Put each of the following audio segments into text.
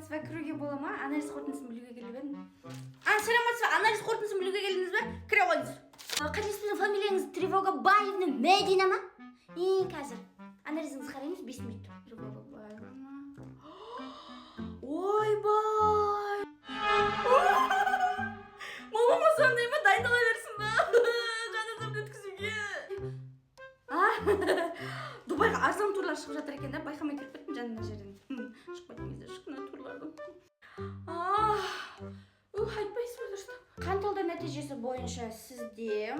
саламатсыз ба? Кіруге бола ма? Анализ қорытындысын білуге келіп едім. Саламатсыз ба? Анализ қорытындысын білуге келдіңіз бе? Кіре қойыңыз. Қателеспесем, фамилияңыз Тревогабаевна Медина ма? Қазір анализіңізді қараймыз, 5 минут. Тревогабаевна. Ойбай! Мамама сондай ма? Дайындала берсін ба? Жаназамды өткізуге. Дубайға арзан турлар шығып жатыр екен да, байқамай кіріп кеттім жанына жерден. Шықпайтын кезде шыққына турлардың. Айтпайсыз ба дұрыстап? Қан талдау нәтижесі бойынша сізде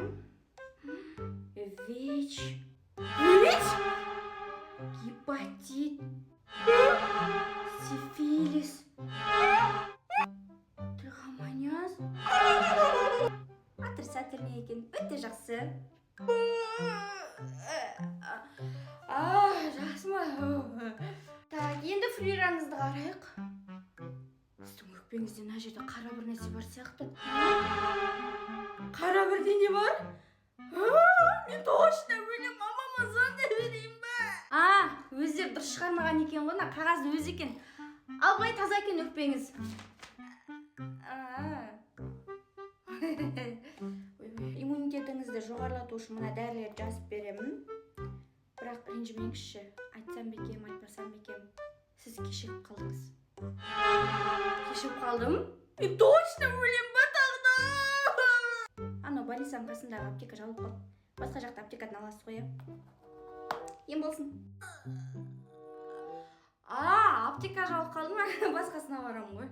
ВИЧ, гепатит, сифилис, трихомониаз. Отрицательный екен, өте жақсы. Жақсы ма? Так, енді флюораңызды қарайық. Сіздің өкпеңізде мына жерде қара бір нәрсе бар сияқты. Қара бірде не бар? Мен точно өлем, мамама сондай берейін ба? Өздері дұрыс шығармаған екен ғой, қағазды өзі екен. Албай таза екен өкпеңіз. Иммунитетіңізді жоғарылату үшін мына дәрілерді жазып беремін. Бірақ ренжімеңізші, айтсам бекем, айтпасам бекем. Сіз кешігіп қалдыңыз. Кешігіп қалдым? Мен точно өлем ба тағда? Анау больницаның қасындағы аптека жабылып қалды. Басқа жақта аптекадан аласыз ғой, ем болсын. Аптека жабылып қалды ма? Басқасына барамын ғой.